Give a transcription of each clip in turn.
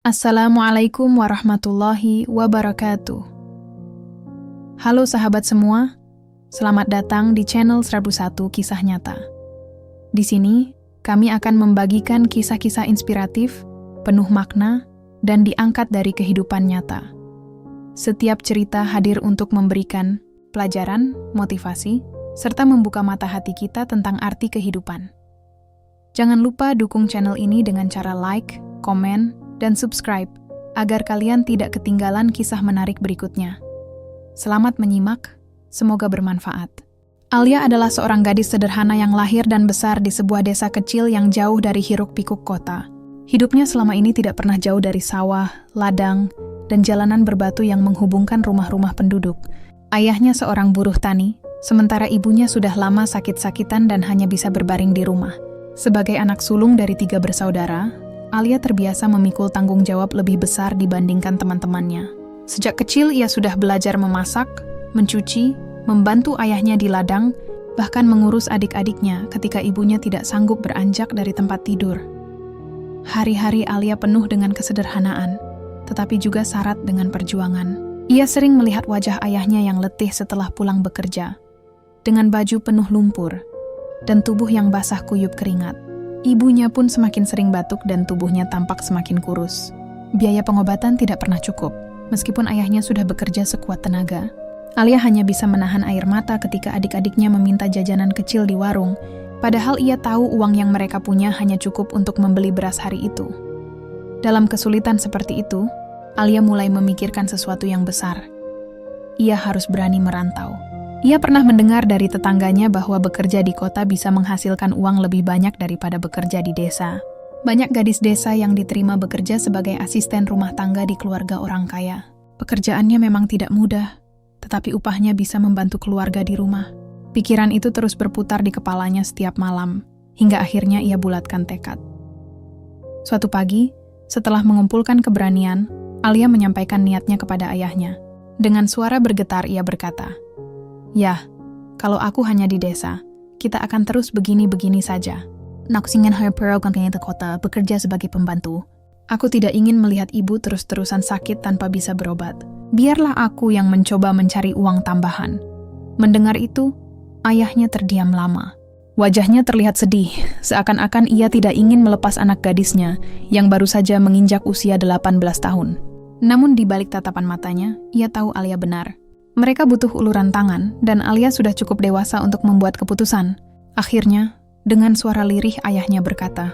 Assalamualaikum warahmatullahi wabarakatuh. Halo sahabat semua, selamat datang di channel 101 Kisah Nyata. Di sini, kami akan membagikan kisah-kisah inspiratif, penuh makna, dan diangkat dari kehidupan nyata. Setiap cerita hadir untuk memberikan pelajaran, motivasi, serta membuka mata hati kita tentang arti kehidupan. Jangan lupa dukung channel ini dengan cara like, komen, dan subscribe, agar kalian tidak ketinggalan kisah menarik berikutnya. Selamat menyimak, semoga bermanfaat. Alia adalah seorang gadis sederhana yang lahir dan besar di sebuah desa kecil yang jauh dari hiruk-pikuk kota. Hidupnya selama ini tidak pernah jauh dari sawah, ladang, dan jalanan berbatu yang menghubungkan rumah-rumah penduduk. Ayahnya seorang buruh tani, sementara ibunya sudah lama sakit-sakitan dan hanya bisa berbaring di rumah. Sebagai anak sulung dari 3 bersaudara, Alia terbiasa memikul tanggung jawab lebih besar dibandingkan teman-temannya. Sejak kecil ia sudah belajar memasak, mencuci, membantu ayahnya di ladang, bahkan mengurus adik-adiknya ketika ibunya tidak sanggup beranjak dari tempat tidur. Hari-hari Alia penuh dengan kesederhanaan, tetapi juga syarat dengan perjuangan. Ia sering melihat wajah ayahnya yang letih setelah pulang bekerja, dengan baju penuh lumpur, dan tubuh yang basah kuyup keringat. Ibunya pun semakin sering batuk dan tubuhnya tampak semakin kurus. Biaya pengobatan tidak pernah cukup, meskipun ayahnya sudah bekerja sekuat tenaga. Alia hanya bisa menahan air mata ketika adik-adiknya meminta jajanan kecil di warung, padahal ia tahu uang yang mereka punya hanya cukup untuk membeli beras hari itu. Dalam kesulitan seperti itu, Alia mulai memikirkan sesuatu yang besar. Ia harus berani merantau. Ia pernah mendengar dari tetangganya bahwa bekerja di kota bisa menghasilkan uang lebih banyak daripada bekerja di desa. Banyak gadis desa yang diterima bekerja sebagai asisten rumah tangga di keluarga orang kaya. Pekerjaannya memang tidak mudah, tetapi upahnya bisa membantu keluarga di rumah. Pikiran itu terus berputar di kepalanya setiap malam, hingga akhirnya ia bulatkan tekad. Suatu pagi, setelah mengumpulkan keberanian, Alia menyampaikan niatnya kepada ayahnya. Dengan suara bergetar ia berkata, "Yah, kalau aku hanya di desa, kita akan terus begini-begini saja. Aku ingin pergi ke kota bekerja sebagai pembantu. Aku tidak ingin melihat ibu terus-terusan sakit tanpa bisa berobat. Biarlah aku yang mencoba mencari uang tambahan." Mendengar itu, ayahnya terdiam lama. Wajahnya terlihat sedih, seakan-akan ia tidak ingin melepas anak gadisnya yang baru saja menginjak usia 18 tahun. Namun di balik tatapan matanya, ia tahu Alia benar. Mereka butuh uluran tangan, dan Alia sudah cukup dewasa untuk membuat keputusan. Akhirnya, dengan suara lirih ayahnya berkata,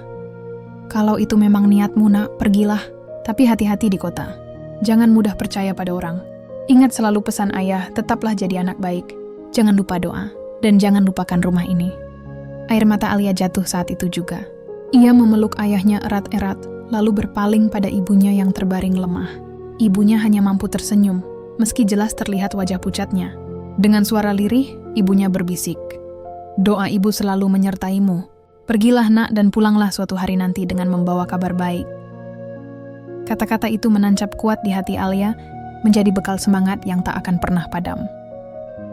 "Kalau itu memang niatmu, nak, pergilah. Tapi hati-hati di kota. Jangan mudah percaya pada orang. Ingat selalu pesan ayah, tetaplah jadi anak baik. Jangan lupa doa, dan jangan lupakan rumah ini." Air mata Alia jatuh saat itu juga. Ia memeluk ayahnya erat-erat, lalu berpaling pada ibunya yang terbaring lemah. Ibunya hanya mampu tersenyum, meski jelas terlihat wajah pucatnya. Dengan suara lirih, ibunya berbisik, "Doa ibu selalu menyertaimu. Pergilah nak dan pulanglah suatu hari nanti dengan membawa kabar baik." Kata-kata itu menancap kuat di hati Alia, menjadi bekal semangat yang tak akan pernah padam.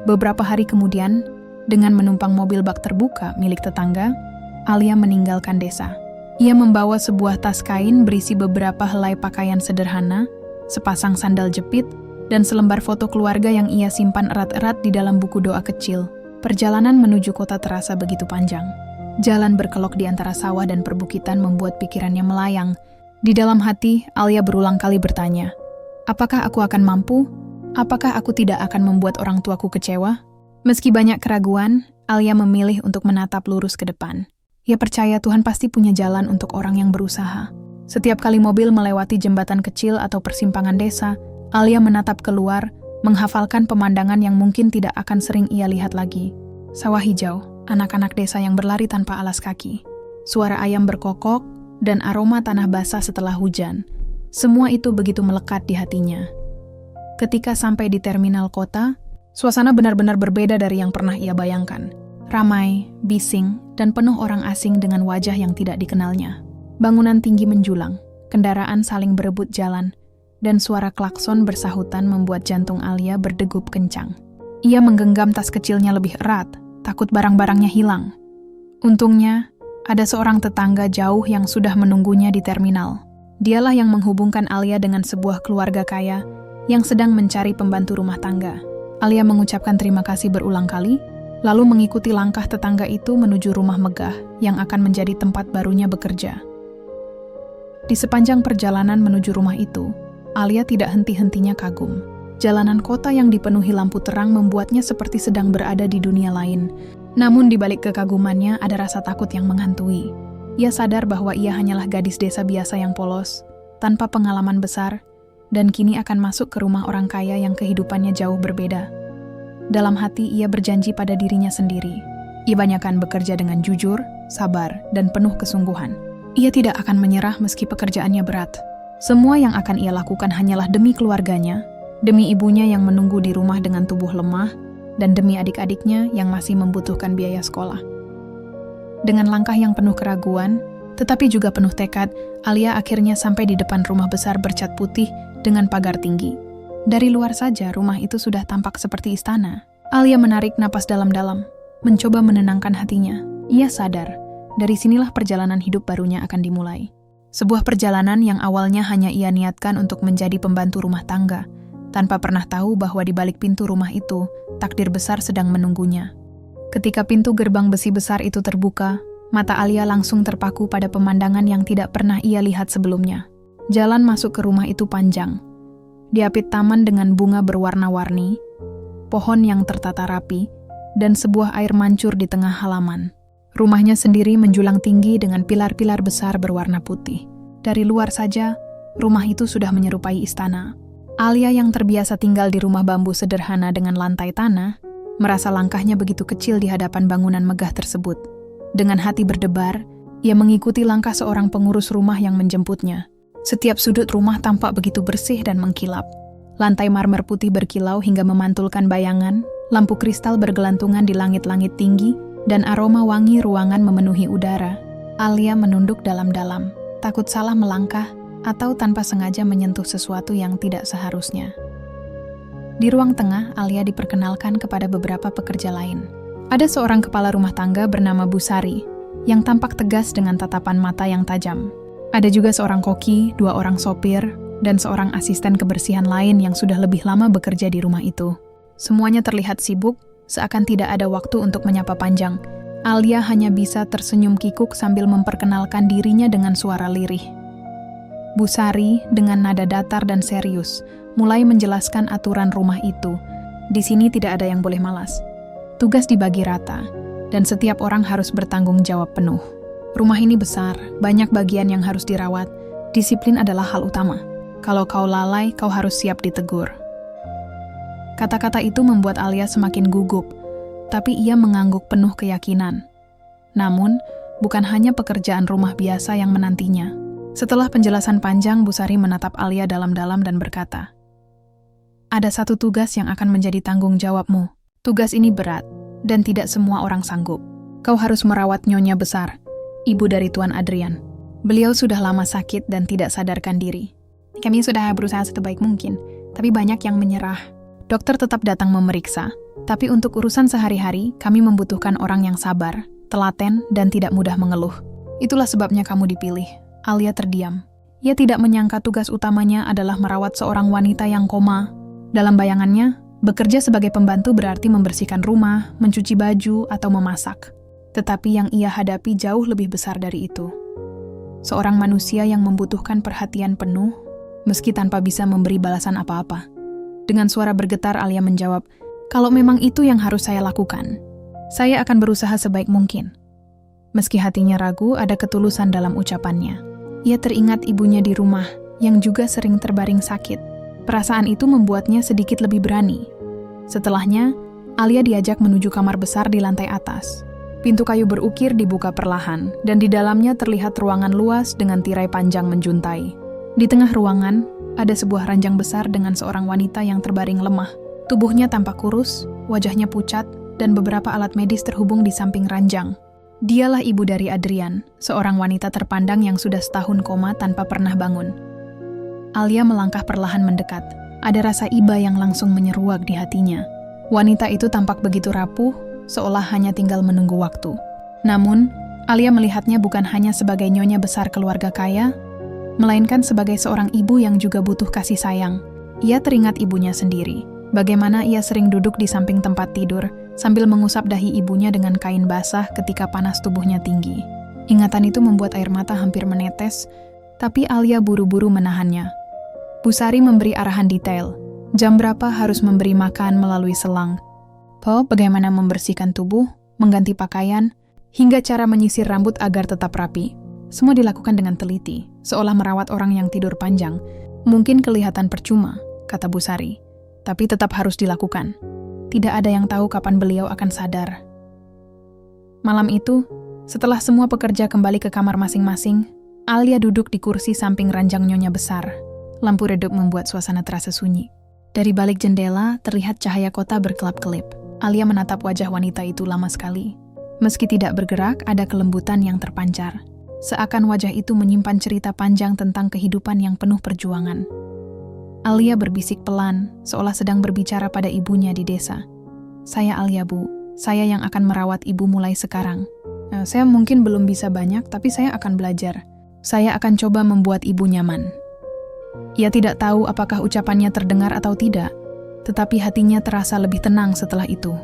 Beberapa hari kemudian, dengan menumpang mobil bak terbuka milik tetangga, Alia meninggalkan desa. Ia membawa sebuah tas kain berisi beberapa helai pakaian sederhana, sepasang sandal jepit, dan selembar foto keluarga yang ia simpan erat-erat di dalam buku doa kecil. Perjalanan menuju kota terasa begitu panjang. Jalan berkelok di antara sawah dan perbukitan membuat pikirannya melayang. Di dalam hati, Alia berulang kali bertanya, "Apakah aku akan mampu? Apakah aku tidak akan membuat orang tuaku kecewa?" Meski banyak keraguan, Alia memilih untuk menatap lurus ke depan. Ia percaya Tuhan pasti punya jalan untuk orang yang berusaha. Setiap kali mobil melewati jembatan kecil atau persimpangan desa, Alia menatap keluar, menghafalkan pemandangan yang mungkin tidak akan sering ia lihat lagi. Sawah hijau, anak-anak desa yang berlari tanpa alas kaki, suara ayam berkokok, dan aroma tanah basah setelah hujan. Semua itu begitu melekat di hatinya. Ketika sampai di terminal kota, suasana benar-benar berbeda dari yang pernah ia bayangkan. Ramai, bising, dan penuh orang asing dengan wajah yang tidak dikenalnya. Bangunan tinggi menjulang, kendaraan saling berebut jalan, dan suara klakson bersahutan membuat jantung Alia berdegup kencang. Ia menggenggam tas kecilnya lebih erat, takut barang-barangnya hilang. Untungnya, ada seorang tetangga jauh yang sudah menunggunya di terminal. Dialah yang menghubungkan Alia dengan sebuah keluarga kaya yang sedang mencari pembantu rumah tangga. Alia mengucapkan terima kasih berulang kali, lalu mengikuti langkah tetangga itu menuju rumah megah yang akan menjadi tempat barunya bekerja. Di sepanjang perjalanan menuju rumah itu, Alia tidak henti-hentinya kagum. Jalanan kota yang dipenuhi lampu terang membuatnya seperti sedang berada di dunia lain. Namun di balik kekagumannya ada rasa takut yang menghantui. Ia sadar bahwa ia hanyalah gadis desa biasa yang polos, tanpa pengalaman besar, dan kini akan masuk ke rumah orang kaya yang kehidupannya jauh berbeda. Dalam hati ia berjanji pada dirinya sendiri. Ia akan bekerja dengan jujur, sabar, dan penuh kesungguhan. Ia tidak akan menyerah meski pekerjaannya berat. Semua yang akan ia lakukan hanyalah demi keluarganya, demi ibunya yang menunggu di rumah dengan tubuh lemah, dan demi adik-adiknya yang masih membutuhkan biaya sekolah. Dengan langkah yang penuh keraguan, tetapi juga penuh tekad, Alia akhirnya sampai di depan rumah besar bercat putih dengan pagar tinggi. Dari luar saja, rumah itu sudah tampak seperti istana. Alia menarik napas dalam-dalam, mencoba menenangkan hatinya. Ia sadar, dari sinilah perjalanan hidup barunya akan dimulai. Sebuah perjalanan yang awalnya hanya ia niatkan untuk menjadi pembantu rumah tangga, tanpa pernah tahu bahwa di balik pintu rumah itu, takdir besar sedang menunggunya. Ketika pintu gerbang besi besar itu terbuka, mata Alia langsung terpaku pada pemandangan yang tidak pernah ia lihat sebelumnya. Jalan masuk ke rumah itu panjang. Diapit taman dengan bunga berwarna-warni, pohon yang tertata rapi, dan sebuah air mancur di tengah halaman. Rumahnya sendiri menjulang tinggi dengan pilar-pilar besar berwarna putih. Dari luar saja, rumah itu sudah menyerupai istana. Alia yang terbiasa tinggal di rumah bambu sederhana dengan lantai tanah, merasa langkahnya begitu kecil di hadapan bangunan megah tersebut. Dengan hati berdebar, ia mengikuti langkah seorang pengurus rumah yang menjemputnya. Setiap sudut rumah tampak begitu bersih dan mengkilap. Lantai marmer putih berkilau hingga memantulkan bayangan, lampu kristal bergelantungan di langit-langit tinggi, dan aroma wangi ruangan memenuhi udara. Alia menunduk dalam-dalam, takut salah melangkah atau tanpa sengaja menyentuh sesuatu yang tidak seharusnya. Di ruang tengah, Alia diperkenalkan kepada beberapa pekerja lain. Ada seorang kepala rumah tangga bernama Bu Sari, yang tampak tegas dengan tatapan mata yang tajam. Ada juga seorang koki, 2 orang sopir, dan seorang asisten kebersihan lain yang sudah lebih lama bekerja di rumah itu. Semuanya terlihat sibuk, seakan tidak ada waktu untuk menyapa panjang. Alia hanya bisa tersenyum kikuk sambil memperkenalkan dirinya dengan suara lirih. Bu Sari dengan nada datar dan serius mulai menjelaskan aturan rumah itu. Di sini tidak ada yang boleh malas. Tugas dibagi rata, dan setiap orang harus bertanggung jawab penuh. Rumah ini besar, banyak bagian yang harus dirawat. Disiplin adalah hal utama. Kalau kau lalai, kau harus siap ditegur. Kata-kata itu membuat Alia semakin gugup, tapi ia mengangguk penuh keyakinan. Namun, bukan hanya pekerjaan rumah biasa yang menantinya. Setelah penjelasan panjang, Bu Sari menatap Alia dalam-dalam dan berkata, "Ada satu tugas yang akan menjadi tanggung jawabmu. Tugas ini berat, dan tidak semua orang sanggup. Kau harus merawat Nyonya Besar, ibu dari Tuan Adrian. Beliau sudah lama sakit dan tidak sadarkan diri. Kami sudah berusaha sebaik mungkin, tapi banyak yang menyerah. Dokter tetap datang memeriksa, tapi untuk urusan sehari-hari, kami membutuhkan orang yang sabar, telaten, dan tidak mudah mengeluh. Itulah sebabnya kamu dipilih." Alia terdiam. Ia tidak menyangka tugas utamanya adalah merawat seorang wanita yang koma. Dalam bayangannya, bekerja sebagai pembantu berarti membersihkan rumah, mencuci baju, atau memasak. Tetapi yang ia hadapi jauh lebih besar dari itu. Seorang manusia yang membutuhkan perhatian penuh, meski tanpa bisa memberi balasan apa-apa. Dengan suara bergetar, Alia menjawab, "Kalau memang itu yang harus saya lakukan, saya akan berusaha sebaik mungkin." Meski hatinya ragu, ada ketulusan dalam ucapannya. Ia teringat ibunya di rumah, yang juga sering terbaring sakit. Perasaan itu membuatnya sedikit lebih berani. Setelahnya, Alia diajak menuju kamar besar di lantai atas. Pintu kayu berukir dibuka perlahan, dan di dalamnya terlihat ruangan luas dengan tirai panjang menjuntai. Di tengah ruangan, ada sebuah ranjang besar dengan seorang wanita yang terbaring lemah. Tubuhnya tampak kurus, wajahnya pucat, dan beberapa alat medis terhubung di samping ranjang. Dialah ibu dari Adrian, seorang wanita terpandang yang sudah setahun koma tanpa pernah bangun. Alia melangkah perlahan mendekat. Ada rasa iba yang langsung menyeruak di hatinya. Wanita itu tampak begitu rapuh, seolah hanya tinggal menunggu waktu. Namun, Alia melihatnya bukan hanya sebagai nyonya besar keluarga kaya, melainkan sebagai seorang ibu yang juga butuh kasih sayang. Ia teringat ibunya sendiri, bagaimana ia sering duduk di samping tempat tidur sambil mengusap dahi ibunya dengan kain basah ketika panas tubuhnya tinggi. Ingatan itu membuat air mata hampir menetes, tapi Alia buru-buru menahannya. Bu Sari memberi arahan detail, jam berapa harus memberi makan melalui selang, bagaimana membersihkan tubuh, mengganti pakaian, hingga cara menyisir rambut agar tetap rapi. Semua dilakukan dengan teliti, seolah merawat orang yang tidur panjang. Mungkin kelihatan percuma, kata Bu Sari, tapi tetap harus dilakukan. Tidak ada yang tahu kapan beliau akan sadar. Malam itu, setelah semua pekerja kembali ke kamar masing-masing, Alia duduk di kursi samping ranjang nyonya besar. Lampu redup membuat suasana terasa sunyi. Dari balik jendela, terlihat cahaya kota berkelap-kelip. Alia menatap wajah wanita itu lama sekali. Meski tidak bergerak, ada kelembutan yang terpancar. Seakan wajah itu menyimpan cerita panjang tentang kehidupan yang penuh perjuangan. Alia berbisik pelan, seolah sedang berbicara pada ibunya di desa. Saya Alia, Bu. Saya yang akan merawat ibu mulai sekarang. Saya mungkin belum bisa banyak, tapi saya akan belajar. Saya akan coba membuat ibu nyaman. Ia tidak tahu apakah ucapannya terdengar atau tidak, tetapi hatinya terasa lebih tenang setelah itu.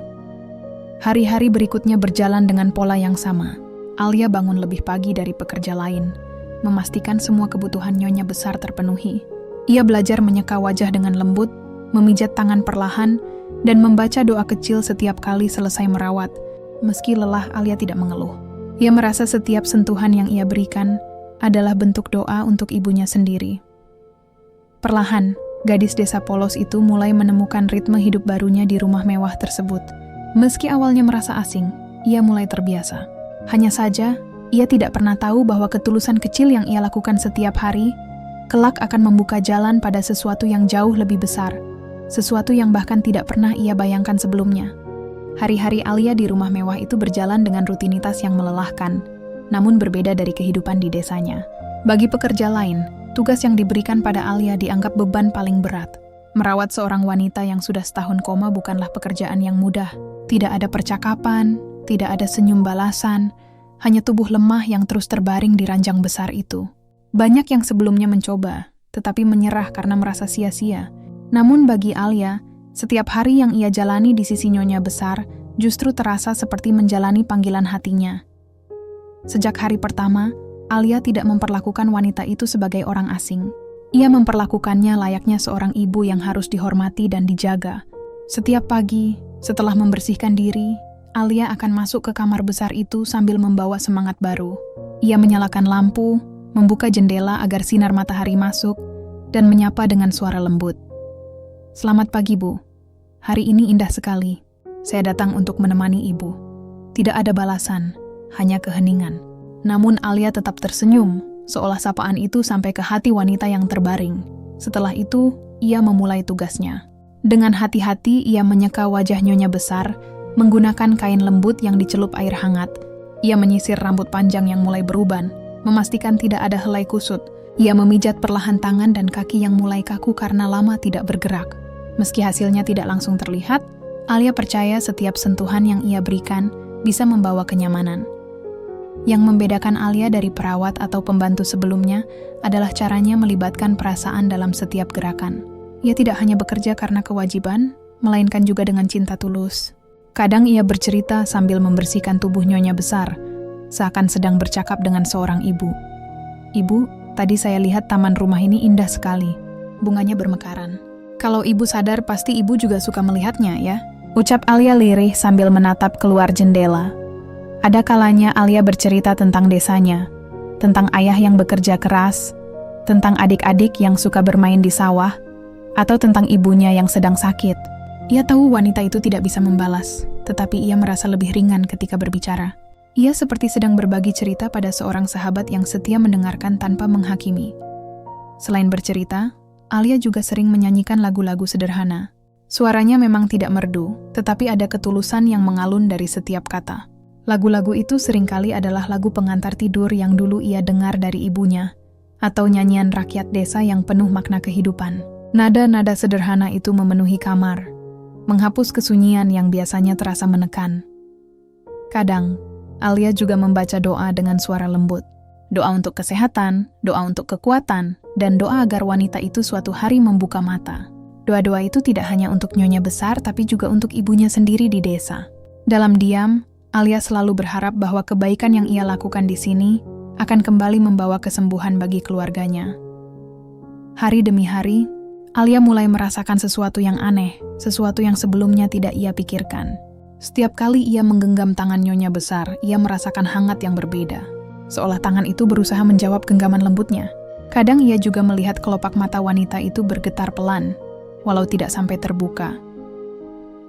Hari-hari berikutnya berjalan dengan pola yang sama. Alia bangun lebih pagi dari pekerja lain, memastikan semua kebutuhan nyonya besar terpenuhi. Ia belajar menyeka wajah dengan lembut, memijat tangan perlahan, dan membaca doa kecil setiap kali selesai merawat. Meski lelah, Alia tidak mengeluh. Ia merasa setiap sentuhan yang ia berikan adalah bentuk doa untuk ibunya sendiri. Perlahan, gadis desa polos itu mulai menemukan ritme hidup barunya di rumah mewah tersebut. Meski awalnya merasa asing, ia mulai terbiasa. Hanya saja, ia tidak pernah tahu bahwa ketulusan kecil yang ia lakukan setiap hari kelak akan membuka jalan pada sesuatu yang jauh lebih besar, sesuatu yang bahkan tidak pernah ia bayangkan sebelumnya. Hari-hari Alia di rumah mewah itu berjalan dengan rutinitas yang melelahkan, namun berbeda dari kehidupan di desanya. Bagi pekerja lain, tugas yang diberikan pada Alia dianggap beban paling berat. Merawat seorang wanita yang sudah setahun koma bukanlah pekerjaan yang mudah. Tidak ada percakapan, tidak ada senyum balasan, hanya tubuh lemah yang terus terbaring di ranjang besar itu. Banyak yang sebelumnya mencoba, tetapi menyerah karena merasa sia-sia. Namun bagi Alia, setiap hari yang ia jalani di sisi nyonya besar justru terasa seperti menjalani panggilan hatinya. Sejak hari pertama, Alia tidak memperlakukan wanita itu sebagai orang asing. Ia memperlakukannya layaknya seorang ibu yang harus dihormati dan dijaga. Setiap pagi, setelah membersihkan diri, Alia akan masuk ke kamar besar itu sambil membawa semangat baru. Ia menyalakan lampu, membuka jendela agar sinar matahari masuk, dan menyapa dengan suara lembut. Selamat pagi, Bu. Hari ini indah sekali. Saya datang untuk menemani Ibu. Tidak ada balasan, hanya keheningan. Namun Alia tetap tersenyum, seolah sapaan itu sampai ke hati wanita yang terbaring. Setelah itu, ia memulai tugasnya. Dengan hati-hati, ia menyeka wajah nyonya besar, menggunakan kain lembut yang dicelup air hangat. Ia menyisir rambut panjang yang mulai beruban, memastikan tidak ada helai kusut. Ia memijat perlahan tangan dan kaki yang mulai kaku karena lama tidak bergerak. Meski hasilnya tidak langsung terlihat, Alia percaya setiap sentuhan yang ia berikan bisa membawa kenyamanan. Yang membedakan Alia dari perawat atau pembantu sebelumnya adalah caranya melibatkan perasaan dalam setiap gerakan. Ia tidak hanya bekerja karena kewajiban, melainkan juga dengan cinta tulus. Kadang ia bercerita sambil membersihkan tubuh nyonya besar, seakan sedang bercakap dengan seorang ibu. Ibu, tadi saya lihat taman rumah ini indah sekali. Bunganya bermekaran. Kalau ibu sadar, pasti ibu juga suka melihatnya, ya? Ucap Alia lirih sambil menatap keluar jendela. Ada kalanya Alia bercerita tentang desanya, tentang ayah yang bekerja keras, tentang adik-adik yang suka bermain di sawah, atau tentang ibunya yang sedang sakit. Ia tahu wanita itu tidak bisa membalas, tetapi ia merasa lebih ringan ketika berbicara. Ia seperti sedang berbagi cerita pada seorang sahabat yang setia mendengarkan tanpa menghakimi. Selain bercerita, Alia juga sering menyanyikan lagu-lagu sederhana. Suaranya memang tidak merdu, tetapi ada ketulusan yang mengalun dari setiap kata. Lagu-lagu itu seringkali adalah lagu pengantar tidur yang dulu ia dengar dari ibunya, atau nyanyian rakyat desa yang penuh makna kehidupan. Nada-nada sederhana itu memenuhi kamar, menghapus kesunyian yang biasanya terasa menekan. Kadang, Alia juga membaca doa dengan suara lembut. doa untuk kesehatan, doa untuk kekuatan, dan doa agar wanita itu suatu hari membuka mata. Doa-doa itu tidak hanya untuk nyonya besar, tapi juga untuk ibunya sendiri di desa. Dalam diam, Alia selalu berharap bahwa kebaikan yang ia lakukan di sini akan kembali membawa kesembuhan bagi keluarganya. Hari demi hari, Alia mulai merasakan sesuatu yang aneh, sesuatu yang sebelumnya tidak ia pikirkan. Setiap kali ia menggenggam tangan nyonya besar, ia merasakan hangat yang berbeda. Seolah tangan itu berusaha menjawab genggaman lembutnya. Kadang ia juga melihat kelopak mata wanita itu bergetar pelan, walau tidak sampai terbuka.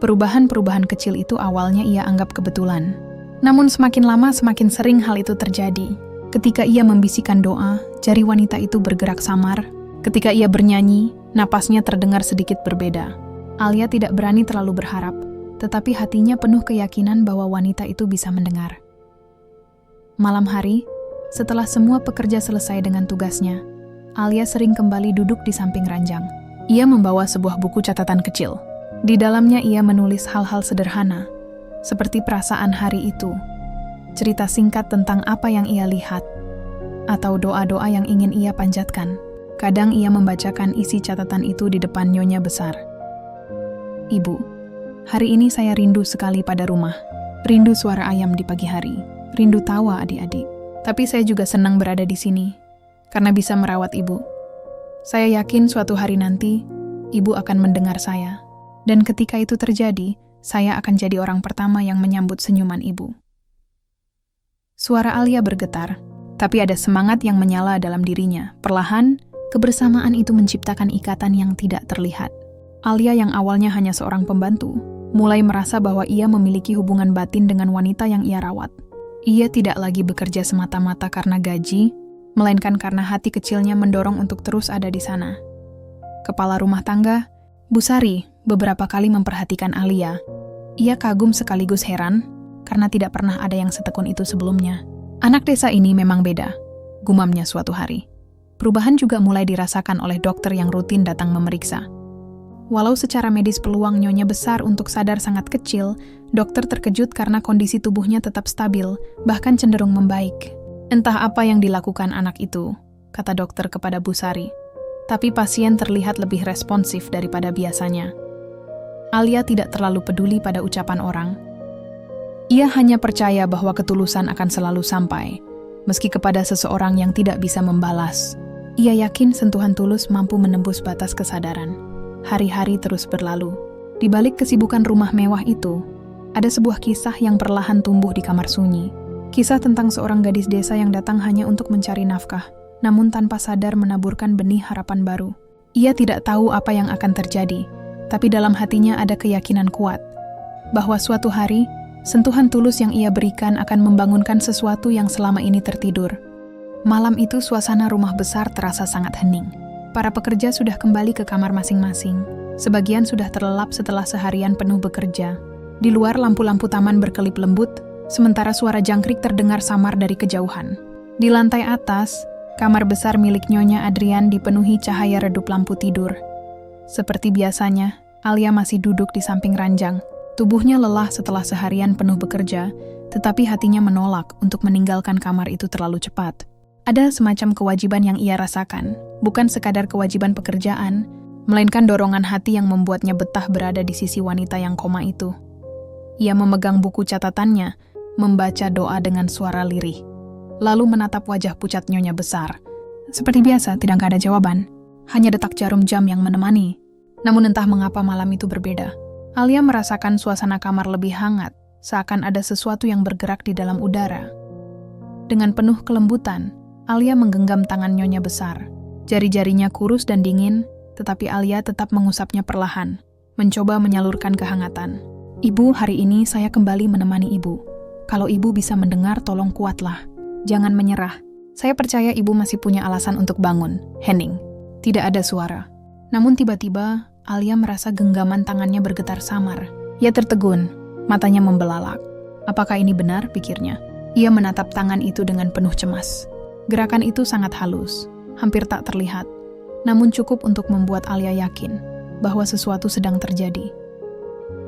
Perubahan-perubahan kecil itu awalnya ia anggap kebetulan. Namun semakin lama semakin sering hal itu terjadi. Ketika ia membisikkan doa, jari wanita itu bergerak samar. Ketika ia bernyanyi, napasnya terdengar sedikit berbeda. Alia tidak berani terlalu berharap, tetapi hatinya penuh keyakinan bahwa wanita itu bisa mendengar. Malam hari, setelah semua pekerja selesai dengan tugasnya, Alia sering kembali duduk di samping ranjang. Ia membawa sebuah buku catatan kecil. Di dalamnya ia menulis hal-hal sederhana, seperti perasaan hari itu, cerita singkat tentang apa yang ia lihat, atau doa-doa yang ingin ia panjatkan. Kadang ia membacakan isi catatan itu di depan nyonya besar. "Ibu, hari ini saya rindu sekali pada rumah. Rindu suara ayam di pagi hari. Rindu tawa adik-adik. Tapi saya juga senang berada di sini, karena bisa merawat ibu. Saya yakin suatu hari nanti, ibu akan mendengar saya. Dan ketika itu terjadi, saya akan jadi orang pertama yang menyambut senyuman ibu." Suara Alia bergetar, tapi ada semangat yang menyala dalam dirinya. Perlahan, kebersamaan itu menciptakan ikatan yang tidak terlihat. Alia yang awalnya hanya seorang pembantu, mulai merasa bahwa ia memiliki hubungan batin dengan wanita yang ia rawat. Ia tidak lagi bekerja semata-mata karena gaji, melainkan karena hati kecilnya mendorong untuk terus ada di sana. Kepala rumah tangga, Bu Sari, beberapa kali memperhatikan Alia. Ia kagum sekaligus heran, karena tidak pernah ada yang setekun itu sebelumnya. "Anak desa ini memang beda," gumamnya suatu hari. Perubahan juga mulai dirasakan oleh dokter yang rutin datang memeriksa. Walau secara medis peluang nyonya besar untuk sadar sangat kecil, dokter terkejut karena kondisi tubuhnya tetap stabil, bahkan cenderung membaik. "Entah apa yang dilakukan anak itu," kata dokter kepada Bu Sari. Tapi pasien terlihat lebih responsif daripada biasanya. Alia tidak terlalu peduli pada ucapan orang. Ia hanya percaya bahwa ketulusan akan selalu sampai, meski kepada seseorang yang tidak bisa membalas. Ia yakin sentuhan tulus mampu menembus batas kesadaran. Hari-hari terus berlalu. Di balik kesibukan rumah mewah itu, ada sebuah kisah yang perlahan tumbuh di kamar sunyi. Kisah tentang seorang gadis desa yang datang hanya untuk mencari nafkah, namun tanpa sadar menaburkan benih harapan baru. Ia tidak tahu apa yang akan terjadi, tapi dalam hatinya ada keyakinan kuat bahwa suatu hari, sentuhan tulus yang ia berikan akan membangunkan sesuatu yang selama ini tertidur. Malam itu suasana rumah besar terasa sangat hening. Para pekerja sudah kembali ke kamar masing-masing. Sebagian sudah terlelap setelah seharian penuh bekerja. Di luar lampu-lampu taman berkelip lembut, sementara suara jangkrik terdengar samar dari kejauhan. Di lantai atas, kamar besar milik Nyonya Adrian dipenuhi cahaya redup lampu tidur. Seperti biasanya, Alia masih duduk di samping ranjang. Tubuhnya lelah setelah seharian penuh bekerja, tetapi hatinya menolak untuk meninggalkan kamar itu terlalu cepat. Ada semacam kewajiban yang ia rasakan, bukan sekadar kewajiban pekerjaan, melainkan dorongan hati yang membuatnya betah berada di sisi wanita yang koma itu. Ia memegang buku catatannya, membaca doa dengan suara lirih, lalu menatap wajah pucat Nyonya besar. Seperti biasa, tidak ada jawaban, hanya detak jarum jam yang menemani. Namun entah mengapa malam itu berbeda. Alia merasakan suasana kamar lebih hangat, seakan ada sesuatu yang bergerak di dalam udara. Dengan penuh kelembutan, Alia menggenggam tangan Nyonya besar. Jari-jarinya kurus dan dingin, tetapi Alia tetap mengusapnya perlahan, mencoba menyalurkan kehangatan. "Ibu, hari ini saya kembali menemani ibu. Kalau ibu bisa mendengar, tolong kuatlah. Jangan menyerah. Saya percaya ibu masih punya alasan untuk bangun." Hening. Tidak ada suara. Namun tiba-tiba, Alia merasa genggaman tangannya bergetar samar. Ia tertegun, matanya membelalak. Apakah ini benar, pikirnya? Ia menatap tangan itu dengan penuh cemas. Gerakan itu sangat halus, hampir tak terlihat, namun cukup untuk membuat Alia yakin bahwa sesuatu sedang terjadi.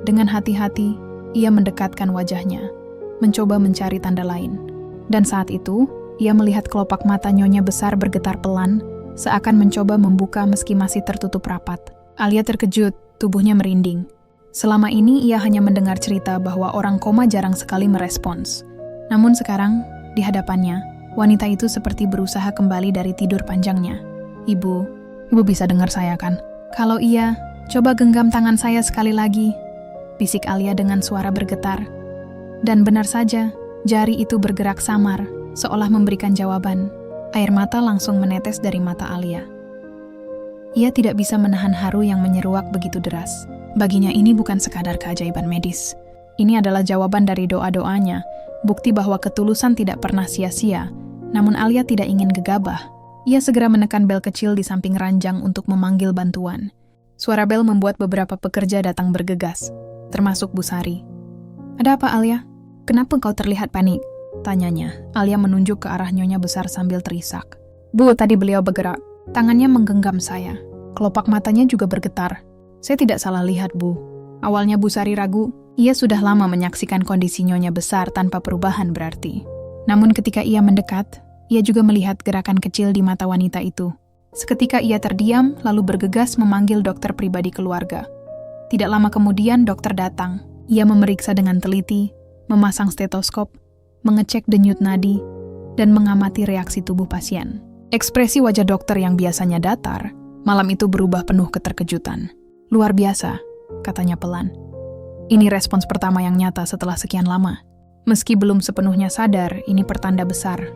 Dengan hati-hati, ia mendekatkan wajahnya, mencoba mencari tanda lain. Dan saat itu, ia melihat kelopak mata Nyonya Besar bergetar pelan, seakan mencoba membuka meski masih tertutup rapat. Alia terkejut, tubuhnya merinding. Selama ini ia hanya mendengar cerita bahwa orang koma jarang sekali merespons. Namun sekarang, di hadapannya, wanita itu seperti berusaha kembali dari tidur panjangnya. Ibu bisa dengar saya kan? Kalau iya, coba genggam tangan saya sekali lagi, bisik Alia dengan suara bergetar. Dan benar saja, jari itu bergerak samar, seolah memberikan jawaban. Air mata langsung menetes dari mata Alia. Ia tidak bisa menahan haru yang menyeruak begitu deras. Baginya ini bukan sekadar keajaiban medis. Ini adalah jawaban dari doa-doanya, bukti bahwa ketulusan tidak pernah sia-sia. Namun Alia tidak ingin gegabah. Ia segera menekan bel kecil di samping ranjang untuk memanggil bantuan. Suara bel membuat beberapa pekerja datang bergegas, termasuk Bu Sari. "Ada apa, Alia? Kenapa kau terlihat panik?" tanyanya. Alia menunjuk ke arah Nyonya Besar sambil terisak. "Bu, tadi beliau bergerak. Tangannya menggenggam saya. Kelopak matanya juga bergetar. Saya tidak salah lihat, Bu." Awalnya Bu Sari ragu. Ia sudah lama menyaksikan kondisi Nyonya Besar tanpa perubahan berarti. Namun ketika ia mendekat, ia juga melihat gerakan kecil di mata wanita itu. Seketika ia terdiam, lalu bergegas memanggil dokter pribadi keluarga. Tidak lama kemudian dokter datang. Ia memeriksa dengan teliti, memasang stetoskop, mengecek denyut nadi, dan mengamati reaksi tubuh pasien. Ekspresi wajah dokter yang biasanya datar, malam itu berubah penuh keterkejutan. "Luar biasa," katanya pelan. "Ini respons pertama yang nyata setelah sekian lama. Meski belum sepenuhnya sadar, ini pertanda besar."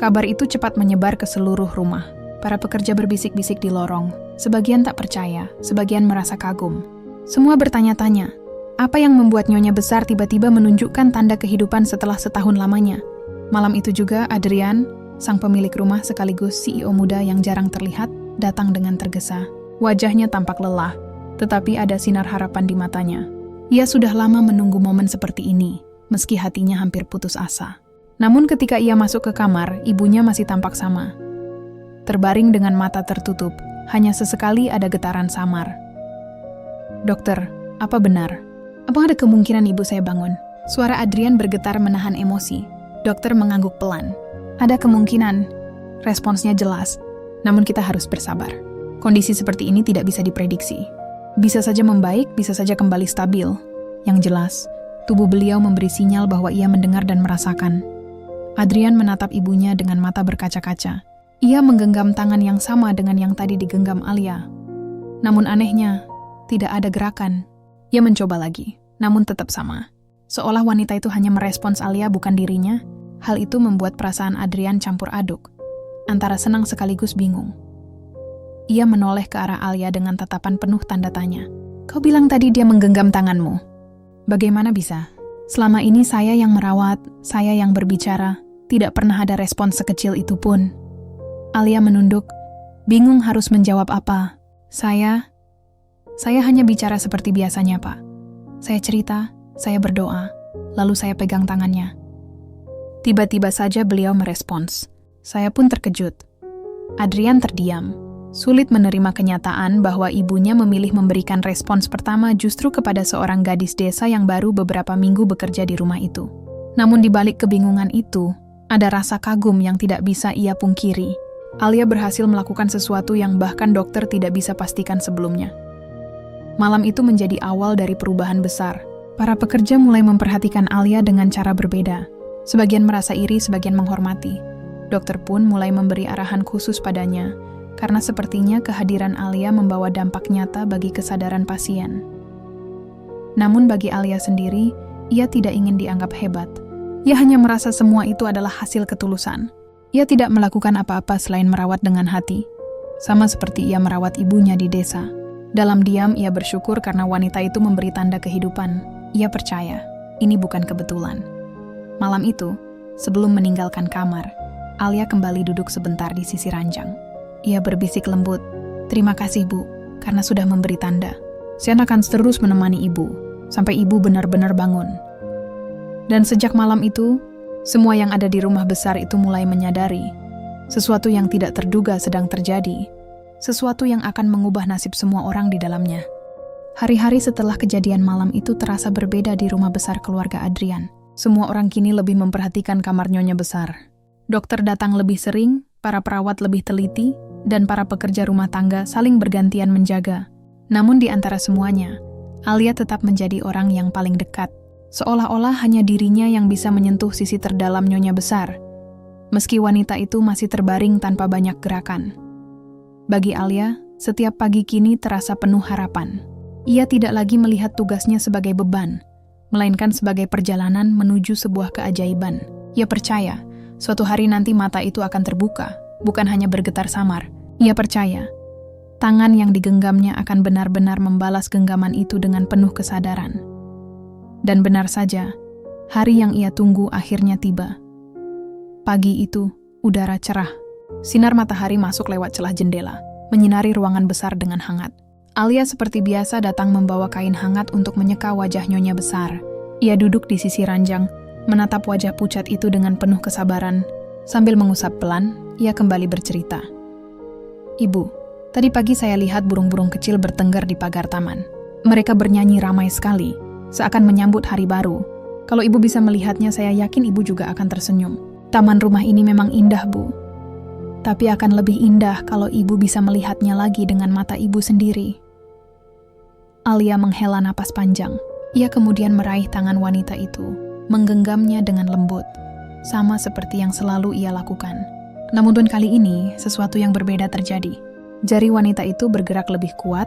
Kabar itu cepat menyebar ke seluruh rumah. Para pekerja berbisik-bisik di lorong. Sebagian tak percaya, sebagian merasa kagum. Semua bertanya-tanya, apa yang membuat Nyonya Besar tiba-tiba menunjukkan tanda kehidupan setelah setahun lamanya? Malam itu juga Adrian, sang pemilik rumah sekaligus CEO muda yang jarang terlihat, datang dengan tergesa. Wajahnya tampak lelah, tetapi ada sinar harapan di matanya. Ia sudah lama menunggu momen seperti ini, meski hatinya hampir putus asa. Namun ketika ia masuk ke kamar, ibunya masih tampak sama. Terbaring dengan mata tertutup, hanya sesekali ada getaran samar. "Dokter, apa benar? Apa ada kemungkinan ibu saya bangun?" Suara Adrian bergetar menahan emosi. Dokter mengangguk pelan. "Ada kemungkinan." Responsnya jelas, namun kita harus bersabar. Kondisi seperti ini tidak bisa diprediksi. Bisa saja membaik, bisa saja kembali stabil. Yang jelas, tubuh beliau memberi sinyal bahwa ia mendengar dan merasakan. Adrian menatap ibunya dengan mata berkaca-kaca. Ia menggenggam tangan yang sama dengan yang tadi digenggam Alia. Namun anehnya, tidak ada gerakan. Ia mencoba lagi, namun tetap sama. Seolah wanita itu hanya merespons Alia bukan dirinya. Hal itu membuat perasaan Adrian campur aduk, antara senang sekaligus bingung. Ia menoleh ke arah Alia dengan tatapan penuh tanda tanya. "Kau bilang tadi dia menggenggam tanganmu. Bagaimana bisa? Selama ini saya yang merawat, saya yang berbicara, tidak pernah ada respons sekecil itu pun." Alia menunduk, bingung harus menjawab apa. Saya hanya bicara seperti biasanya, Pak. Saya cerita, saya berdoa, lalu saya pegang tangannya." Tiba-tiba saja beliau merespons. Saya pun terkejut. Adrian terdiam, sulit menerima kenyataan bahwa ibunya memilih memberikan respons pertama justru kepada seorang gadis desa yang baru beberapa minggu bekerja di rumah itu. Namun di balik kebingungan itu, ada rasa kagum yang tidak bisa ia pungkiri. Alia berhasil melakukan sesuatu yang bahkan dokter tidak bisa pastikan sebelumnya. Malam itu menjadi awal dari perubahan besar. Para pekerja mulai memperhatikan Alia dengan cara berbeda. Sebagian merasa iri, sebagian menghormati. Dokter pun mulai memberi arahan khusus padanya, karena sepertinya kehadiran Alia membawa dampak nyata bagi kesadaran pasien. Namun bagi Alia sendiri, ia tidak ingin dianggap hebat. Ia hanya merasa semua itu adalah hasil ketulusan. Ia tidak melakukan apa-apa selain merawat dengan hati. Sama seperti ia merawat ibunya di desa. Dalam diam, ia bersyukur karena wanita itu memberi tanda kehidupan. Ia percaya, ini bukan kebetulan. Malam itu, sebelum meninggalkan kamar, Alia kembali duduk sebentar di sisi ranjang. Ia berbisik lembut, "Terima kasih, Bu, karena sudah memberi tanda. Saya akan terus menemani Ibu, sampai Ibu benar-benar bangun." Dan sejak malam itu, semua yang ada di rumah besar itu mulai menyadari sesuatu yang tidak terduga sedang terjadi, sesuatu yang akan mengubah nasib semua orang di dalamnya. Hari-hari setelah kejadian malam itu terasa berbeda di rumah besar keluarga Adrian. Semua orang kini lebih memperhatikan kamar Nyonya Besar. Dokter datang lebih sering, para perawat lebih teliti, dan para pekerja rumah tangga saling bergantian menjaga. Namun di antara semuanya, Alia tetap menjadi orang yang paling dekat. Seolah-olah hanya dirinya yang bisa menyentuh sisi terdalam Nyonya Besar, meski wanita itu masih terbaring tanpa banyak gerakan. Bagi Alia, setiap pagi kini terasa penuh harapan. Ia tidak lagi melihat tugasnya sebagai beban, melainkan sebagai perjalanan menuju sebuah keajaiban. Ia percaya, suatu hari nanti mata itu akan terbuka, bukan hanya bergetar samar. Ia percaya, tangan yang digenggamnya akan benar-benar membalas genggaman itu dengan penuh kesadaran. Dan benar saja, hari yang ia tunggu akhirnya tiba. Pagi itu, udara cerah. Sinar matahari masuk lewat celah jendela, menyinari ruangan besar dengan hangat. Alia seperti biasa datang membawa kain hangat untuk menyeka wajah Nyonya Besar. Ia duduk di sisi ranjang, menatap wajah pucat itu dengan penuh kesabaran. Sambil mengusap pelan, ia kembali bercerita. "Ibu, tadi pagi saya lihat burung-burung kecil bertengger di pagar taman. Mereka bernyanyi ramai sekali, seakan menyambut hari baru. Kalau ibu bisa melihatnya, saya yakin ibu juga akan tersenyum. Taman rumah ini memang indah, Bu. Tapi akan lebih indah kalau ibu bisa melihatnya lagi dengan mata ibu sendiri." Alia menghela napas panjang. Ia kemudian meraih tangan wanita itu, menggenggamnya dengan lembut, sama seperti yang selalu ia lakukan. Namun kali ini, sesuatu yang berbeda terjadi. Jari wanita itu bergerak lebih kuat,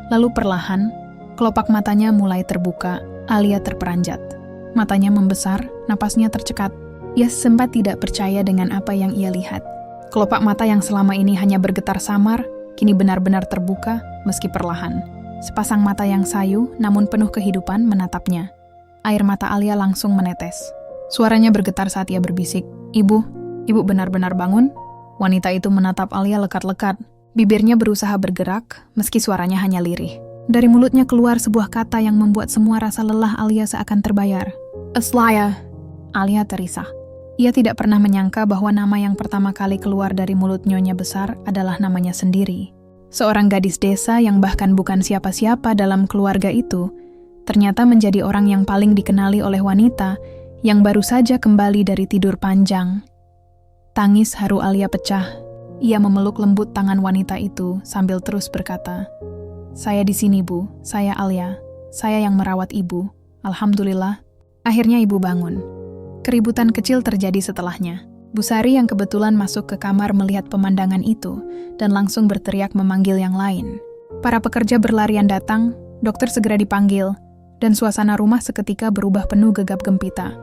lalu perlahan, kelopak matanya mulai terbuka. Alia terperanjat. Matanya membesar, napasnya tercekat. Ia sempat tidak percaya dengan apa yang ia lihat. Kelopak mata yang selama ini hanya bergetar samar, kini benar-benar terbuka, meski perlahan. Sepasang mata yang sayu, namun penuh kehidupan menatapnya. Air mata Alia langsung menetes. Suaranya bergetar saat ia berbisik, "Ibu, ibu benar-benar bangun?" Wanita itu menatap Alia lekat-lekat. Bibirnya berusaha bergerak, meski suaranya hanya lirih. Dari mulutnya keluar sebuah kata yang membuat semua rasa lelah Alia seakan terbayar. "Aslaya." Alia terisah. Ia tidak pernah menyangka bahwa nama yang pertama kali keluar dari mulut Nyonya Besar adalah namanya sendiri. Seorang gadis desa yang bahkan bukan siapa-siapa dalam keluarga itu, ternyata menjadi orang yang paling dikenali oleh wanita yang baru saja kembali dari tidur panjang. Tangis haru Alia pecah. Ia memeluk lembut tangan wanita itu sambil terus berkata, "Saya di sini, Bu. Saya Alia. Saya yang merawat ibu. Alhamdulillah, akhirnya ibu bangun." Keributan kecil terjadi setelahnya. Bu Sari yang kebetulan masuk ke kamar melihat pemandangan itu dan langsung berteriak memanggil yang lain. Para pekerja berlarian datang, dokter segera dipanggil, dan suasana rumah seketika berubah penuh gegap gempita.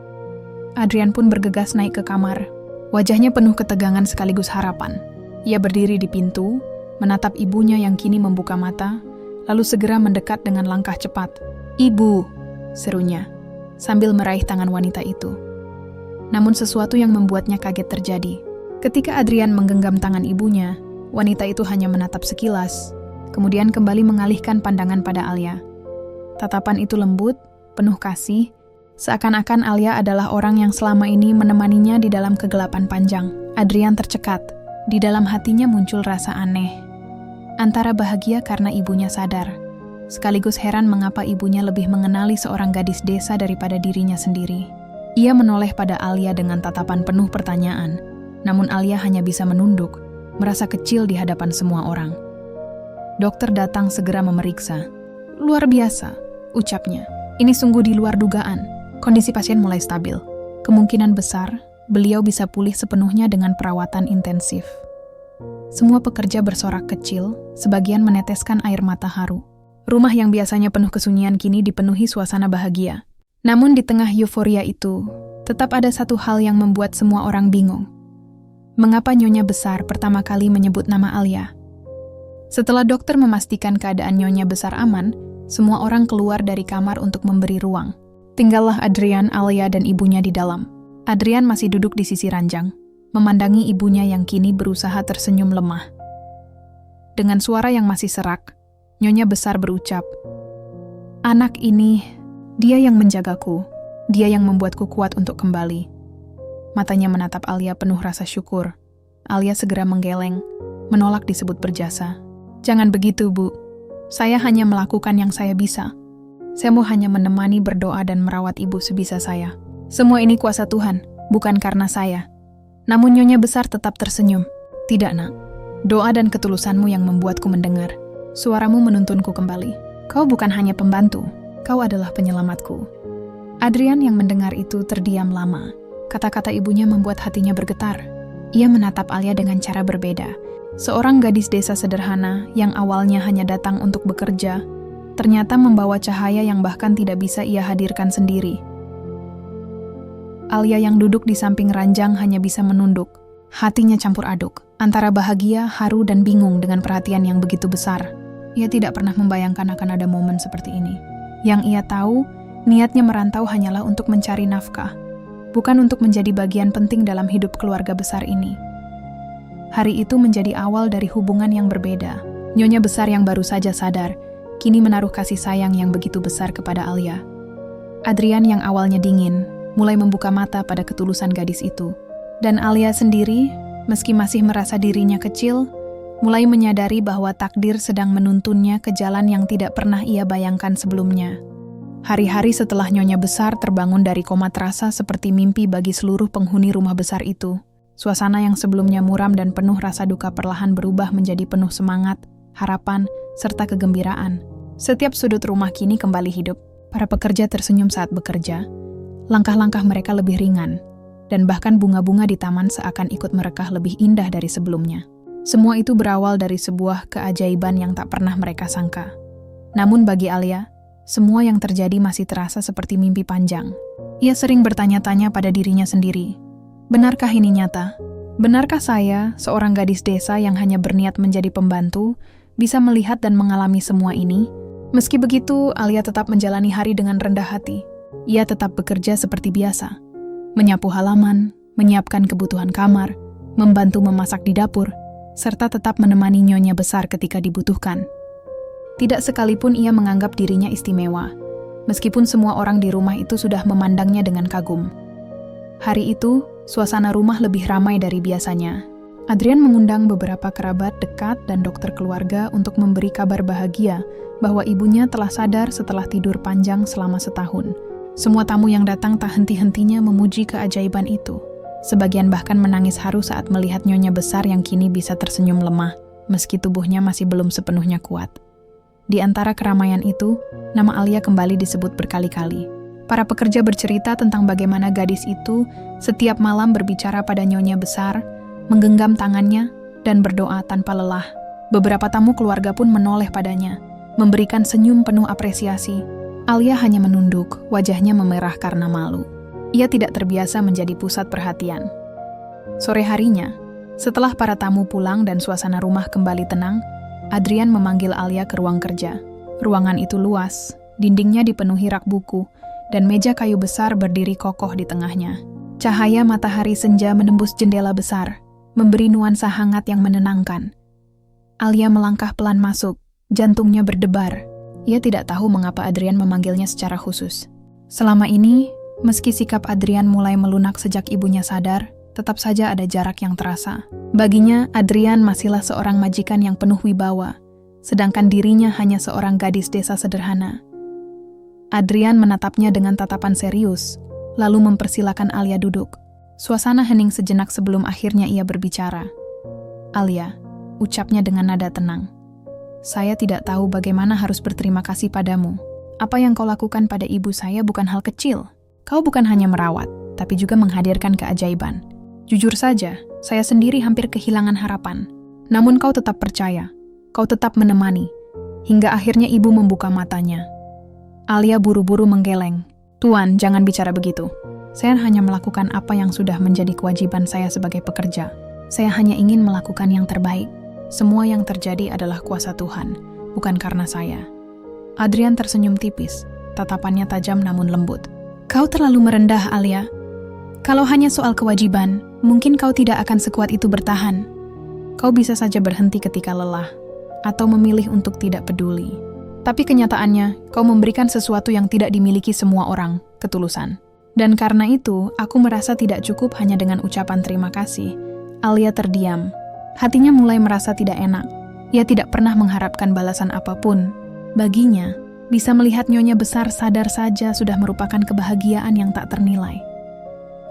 Adrian pun bergegas naik ke kamar. Wajahnya penuh ketegangan sekaligus harapan. Ia berdiri di pintu, menatap ibunya yang kini membuka mata, lalu segera mendekat dengan langkah cepat. "Ibu!" serunya, sambil meraih tangan wanita itu. Namun sesuatu yang membuatnya kaget terjadi. Ketika Adrian menggenggam tangan ibunya, wanita itu hanya menatap sekilas, kemudian kembali mengalihkan pandangan pada Alia. Tatapan itu lembut, penuh kasih, seakan-akan Alia adalah orang yang selama ini menemaninya di dalam kegelapan panjang. Adrian tercekat. Di dalam hatinya muncul rasa aneh. Antara bahagia karena ibunya sadar, sekaligus heran mengapa ibunya lebih mengenali seorang gadis desa daripada dirinya sendiri. Ia menoleh pada Alia dengan tatapan penuh pertanyaan, namun Alia hanya bisa menunduk, merasa kecil di hadapan semua orang. Dokter datang segera memeriksa. "Luar biasa," ucapnya. "Ini sungguh di luar dugaan. Kondisi pasien mulai stabil. Kemungkinan besar, beliau bisa pulih sepenuhnya dengan perawatan intensif." Semua pekerja bersorak kecil, sebagian meneteskan air mata haru. Rumah yang biasanya penuh kesunyian kini dipenuhi suasana bahagia. Namun di tengah euforia itu, tetap ada satu hal yang membuat semua orang bingung. Mengapa Nyonya Besar pertama kali menyebut nama Alia? Setelah dokter memastikan keadaan Nyonya Besar aman, semua orang keluar dari kamar untuk memberi ruang. Tinggallah Adrian, Alia, dan ibunya di dalam. Adrian masih duduk di sisi ranjang, memandangi ibunya yang kini berusaha tersenyum lemah. Dengan suara yang masih serak, Nyonya Besar berucap, "Anak ini... Dia yang menjagaku, dia yang membuatku kuat untuk kembali." Matanya menatap Alia penuh rasa syukur. Alia segera menggeleng, menolak disebut berjasa. "Jangan begitu, Bu. Saya hanya melakukan yang saya bisa. Saya mau hanya menemani berdoa dan merawat ibu sebisa saya. Semua ini kuasa Tuhan, bukan karena saya. Namun Nyonya Besar tetap tersenyum. Tidak, Nak. Doa dan ketulusanmu yang membuatku mendengar. Suaramu menuntunku kembali. Kau bukan hanya pembantu, kau adalah penyelamatku. Adrian yang mendengar itu terdiam lama. Kata-kata ibunya membuat hatinya bergetar. Ia menatap Alia dengan cara berbeda. Seorang gadis desa sederhana yang awalnya hanya datang untuk bekerja, ternyata membawa cahaya yang bahkan tidak bisa ia hadirkan sendiri. Alia yang duduk di samping ranjang hanya bisa menunduk. Hatinya campur aduk, antara bahagia, haru, dan bingung dengan perhatian yang begitu besar. Ia tidak pernah membayangkan akan ada momen seperti ini. Yang ia tahu, niatnya merantau hanyalah untuk mencari nafkah, bukan untuk menjadi bagian penting dalam hidup keluarga besar ini. Hari itu menjadi awal dari hubungan yang berbeda. Nyonya Besar yang baru saja sadar, kini menaruh kasih sayang yang begitu besar kepada Alia. Adrian yang awalnya dingin, mulai membuka mata pada ketulusan gadis itu. Dan Alia sendiri, meski masih merasa dirinya kecil, mulai menyadari bahwa takdir sedang menuntunnya ke jalan yang tidak pernah ia bayangkan sebelumnya. Hari-hari setelah Nyonya Besar terbangun dari koma terasa seperti mimpi bagi seluruh penghuni rumah besar itu. Suasana yang sebelumnya muram dan penuh rasa duka perlahan berubah menjadi penuh semangat, harapan, serta kegembiraan. Setiap sudut rumah kini kembali hidup. Para pekerja tersenyum saat bekerja. Langkah-langkah mereka lebih ringan. Dan bahkan bunga-bunga di taman seakan ikut merekah lebih indah dari sebelumnya. Semua itu berawal dari sebuah keajaiban yang tak pernah mereka sangka. Namun bagi Alia, semua yang terjadi masih terasa seperti mimpi panjang. Ia sering bertanya-tanya pada dirinya sendiri. Benarkah ini nyata? Benarkah saya, seorang gadis desa yang hanya berniat menjadi pembantu, bisa melihat dan mengalami semua ini? Meski begitu, Alia tetap menjalani hari dengan rendah hati. Ia tetap bekerja seperti biasa. Menyapu halaman, menyiapkan kebutuhan kamar, membantu memasak di dapur, serta tetap menemani Nyonya Besar ketika dibutuhkan. Tidak sekalipun ia menganggap dirinya istimewa, meskipun semua orang di rumah itu sudah memandangnya dengan kagum. Hari itu, suasana rumah lebih ramai dari biasanya. Adrian mengundang beberapa kerabat dekat dan dokter keluarga untuk memberi kabar bahagia bahwa ibunya telah sadar setelah tidur panjang selama setahun. Semua tamu yang datang tak henti-hentinya memuji keajaiban itu. Sebagian bahkan menangis haru saat melihat Nyonya Besar yang kini bisa tersenyum lemah, meski tubuhnya masih belum sepenuhnya kuat. Di antara keramaian itu, nama Alia kembali disebut berkali-kali. Para pekerja bercerita tentang bagaimana gadis itu setiap malam berbicara pada Nyonya Besar, menggenggam tangannya, dan berdoa tanpa lelah. Beberapa tamu keluarga pun menoleh padanya, memberikan senyum penuh apresiasi. Alia hanya menunduk, wajahnya memerah karena malu. Ia tidak terbiasa menjadi pusat perhatian. Sore harinya, setelah para tamu pulang dan suasana rumah kembali tenang, Adrian memanggil Alia ke ruang kerja. Ruangan itu luas, dindingnya dipenuhi rak buku, dan meja kayu besar berdiri kokoh di tengahnya. Cahaya matahari senja menembus jendela besar, memberi nuansa hangat yang menenangkan. Alia melangkah pelan masuk, jantungnya berdebar. Ia tidak tahu mengapa Adrian memanggilnya secara khusus. Selama ini, meski sikap Adrian mulai melunak sejak ibunya sadar, tetap saja ada jarak yang terasa. Baginya, Adrian masihlah seorang majikan yang penuh wibawa, sedangkan dirinya hanya seorang gadis desa sederhana. Adrian menatapnya dengan tatapan serius, lalu mempersilakan Alia duduk. Suasana hening sejenak sebelum akhirnya ia berbicara. "Alia," ucapnya dengan nada tenang. "Saya tidak tahu bagaimana harus berterima kasih padamu. Apa yang kau lakukan pada ibu saya bukan hal kecil. Kau bukan hanya merawat, tapi juga menghadirkan keajaiban. Jujur saja, saya sendiri hampir kehilangan harapan. Namun kau tetap percaya, kau tetap menemani, hingga akhirnya ibu membuka matanya." Alia buru-buru menggeleng. "Tuan, jangan bicara begitu. Saya hanya melakukan apa yang sudah menjadi kewajiban saya sebagai pekerja. Saya hanya ingin melakukan yang terbaik. Semua yang terjadi adalah kuasa Tuhan, bukan karena saya." Adrian tersenyum tipis, tatapannya tajam namun lembut. "Kau terlalu merendah, Alia. Kalau hanya soal kewajiban, mungkin kau tidak akan sekuat itu bertahan. Kau bisa saja berhenti ketika lelah, atau memilih untuk tidak peduli. Tapi kenyataannya, kau memberikan sesuatu yang tidak dimiliki semua orang, ketulusan. Dan karena itu, aku merasa tidak cukup hanya dengan ucapan terima kasih." Alia terdiam. Hatinya mulai merasa tidak enak. Ia tidak pernah mengharapkan balasan apapun. Baginya, bisa melihat Nyonya Besar sadar saja sudah merupakan kebahagiaan yang tak ternilai.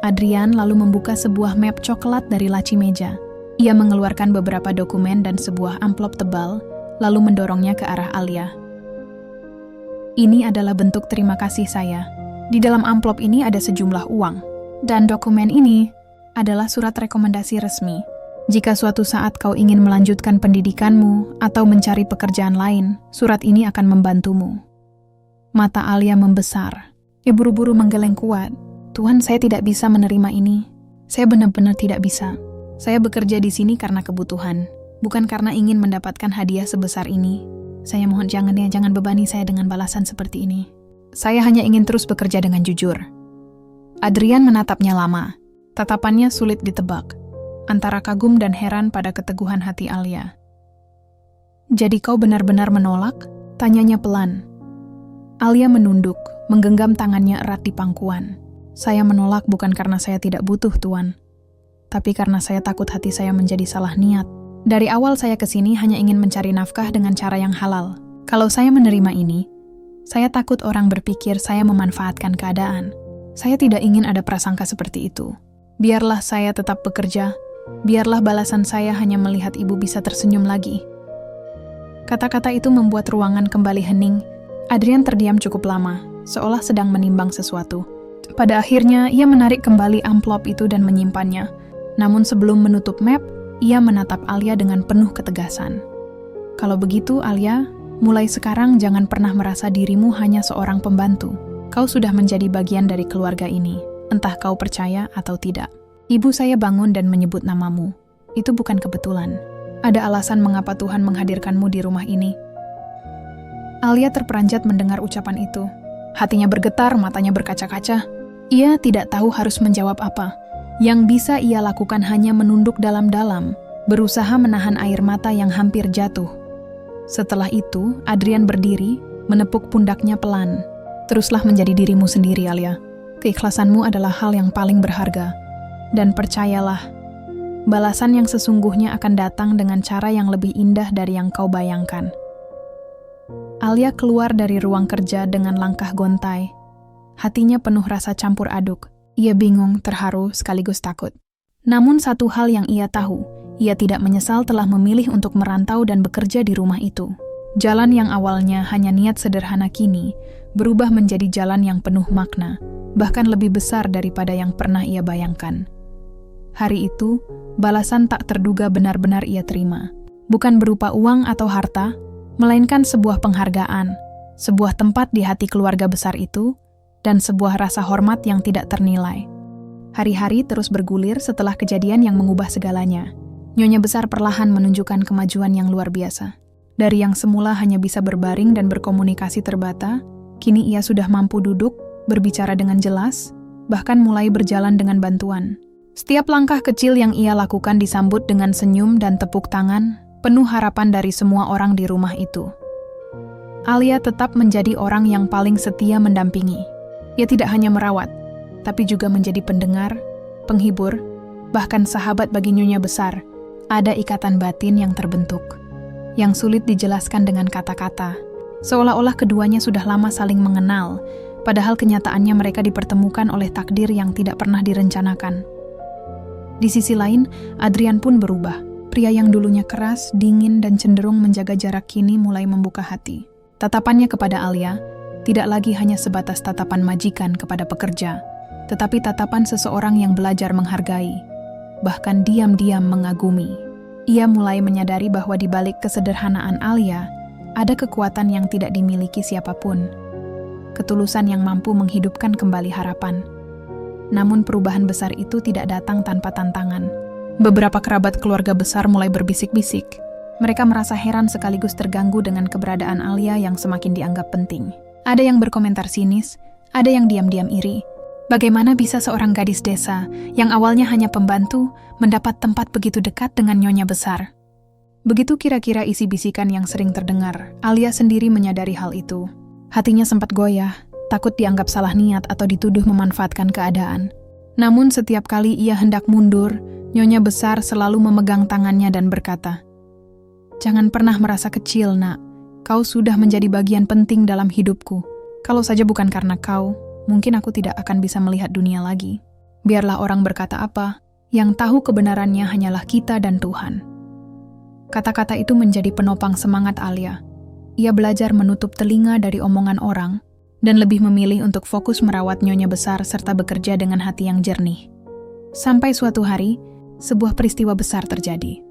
Adrian lalu membuka sebuah map coklat dari laci meja. Ia mengeluarkan beberapa dokumen dan sebuah amplop tebal, lalu mendorongnya ke arah Alia. Ini adalah bentuk terima kasih saya. Di dalam amplop ini ada sejumlah uang. Dan dokumen ini adalah surat rekomendasi resmi. Jika suatu saat kau ingin melanjutkan pendidikanmu atau mencari pekerjaan lain, surat ini akan membantumu. Mata Alia membesar. Ia buru-buru menggeleng kuat. Tuhan, saya tidak bisa menerima ini. Saya benar-benar tidak bisa. Saya bekerja di sini karena kebutuhan, bukan karena ingin mendapatkan hadiah sebesar ini. Saya mohon jangan bebani saya dengan balasan seperti ini. Saya hanya ingin terus bekerja dengan jujur. Adrian menatapnya lama. Tatapannya sulit ditebak, antara kagum dan heran pada keteguhan hati Alia. Jadi kau benar-benar menolak? Tanyanya pelan. Alia menunduk, menggenggam tangannya erat di pangkuan. Saya menolak bukan karena saya tidak butuh, Tuan. Tapi karena saya takut hati saya menjadi salah niat. Dari awal saya kesini hanya ingin mencari nafkah dengan cara yang halal. Kalau saya menerima ini, saya takut orang berpikir saya memanfaatkan keadaan. Saya tidak ingin ada prasangka seperti itu. Biarlah saya tetap bekerja. Biarlah balasan saya hanya melihat ibu bisa tersenyum lagi. Kata-kata itu membuat ruangan kembali hening. Adrian terdiam cukup lama, seolah sedang menimbang sesuatu. Pada akhirnya, ia menarik kembali amplop itu dan menyimpannya. Namun sebelum menutup map, ia menatap Alia dengan penuh ketegasan. Kalau begitu, Alia, mulai sekarang jangan pernah merasa dirimu hanya seorang pembantu. Kau sudah menjadi bagian dari keluarga ini, entah kau percaya atau tidak. Ibu saya bangun dan menyebut namamu. Itu bukan kebetulan. Ada alasan mengapa Tuhan menghadirkanmu di rumah ini. Alia terperanjat mendengar ucapan itu. Hatinya bergetar, matanya berkaca-kaca. Ia tidak tahu harus menjawab apa. Yang bisa ia lakukan hanya menunduk dalam-dalam, berusaha menahan air mata yang hampir jatuh. Setelah itu, Adrian berdiri, menepuk pundaknya pelan. Teruslah menjadi dirimu sendiri, Alia. Keikhlasanmu adalah hal yang paling berharga. Dan percayalah, balasan yang sesungguhnya akan datang dengan cara yang lebih indah dari yang kau bayangkan. Alia keluar dari ruang kerja dengan langkah gontai. Hatinya penuh rasa campur aduk. Ia bingung, terharu, sekaligus takut. Namun satu hal yang ia tahu, ia tidak menyesal telah memilih untuk merantau dan bekerja di rumah itu. Jalan yang awalnya hanya niat sederhana kini, berubah menjadi jalan yang penuh makna, bahkan lebih besar daripada yang pernah ia bayangkan. Hari itu, balasan tak terduga benar-benar ia terima. Bukan berupa uang atau harta, melainkan sebuah penghargaan, sebuah tempat di hati keluarga besar itu, dan sebuah rasa hormat yang tidak ternilai. Hari-hari terus bergulir setelah kejadian yang mengubah segalanya. Nyonya besar perlahan menunjukkan kemajuan yang luar biasa. Dari yang semula hanya bisa berbaring dan berkomunikasi terbata, kini ia sudah mampu duduk, berbicara dengan jelas, bahkan mulai berjalan dengan bantuan. Setiap langkah kecil yang ia lakukan disambut dengan senyum dan tepuk tangan, penuh harapan dari semua orang di rumah itu. Alia tetap menjadi orang yang paling setia mendampingi. Ia tidak hanya merawat, tapi juga menjadi pendengar, penghibur, bahkan sahabat bagi nyonya besar. Ada ikatan batin yang terbentuk, yang sulit dijelaskan dengan kata-kata. Seolah-olah keduanya sudah lama saling mengenal, padahal kenyataannya mereka dipertemukan oleh takdir yang tidak pernah direncanakan. Di sisi lain, Adrian pun berubah. Pria yang dulunya keras, dingin, dan cenderung menjaga jarak kini mulai membuka hati. Tatapannya kepada Alia tidak lagi hanya sebatas tatapan majikan kepada pekerja, tetapi tatapan seseorang yang belajar menghargai, bahkan diam-diam mengagumi. Ia mulai menyadari bahwa di balik kesederhanaan Alia, ada kekuatan yang tidak dimiliki siapapun. Ketulusan yang mampu menghidupkan kembali harapan. Namun perubahan besar itu tidak datang tanpa tantangan. Beberapa kerabat keluarga besar mulai berbisik-bisik. Mereka merasa heran sekaligus terganggu dengan keberadaan Alia yang semakin dianggap penting. Ada yang berkomentar sinis, ada yang diam-diam iri. Bagaimana bisa seorang gadis desa yang awalnya hanya pembantu mendapat tempat begitu dekat dengan nyonya besar? Begitu kira-kira isi bisikan yang sering terdengar, Alia sendiri menyadari hal itu. Hatinya sempat goyah, takut dianggap salah niat atau dituduh memanfaatkan keadaan. Namun setiap kali ia hendak mundur, nyonya besar selalu memegang tangannya dan berkata, "Jangan pernah merasa kecil, nak. Kau sudah menjadi bagian penting dalam hidupku. Kalau saja bukan karena kau, mungkin aku tidak akan bisa melihat dunia lagi." Biarlah orang berkata apa, yang tahu kebenarannya hanyalah kita dan Tuhan. Kata-kata itu menjadi penopang semangat Alia. Ia belajar menutup telinga dari omongan orang dan lebih memilih untuk fokus merawat nyonya besar serta bekerja dengan hati yang jernih. Sampai suatu hari, sebuah peristiwa besar terjadi.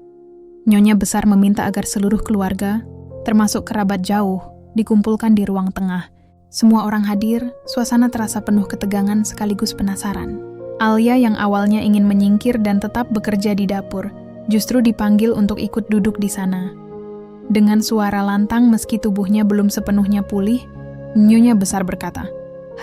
Nyonya besar meminta agar seluruh keluarga, termasuk kerabat jauh, dikumpulkan di ruang tengah. Semua orang hadir, suasana terasa penuh ketegangan sekaligus penasaran. Alia yang awalnya ingin menyingkir dan tetap bekerja di dapur, justru dipanggil untuk ikut duduk di sana. Dengan suara lantang meski tubuhnya belum sepenuhnya pulih, nyonya besar berkata,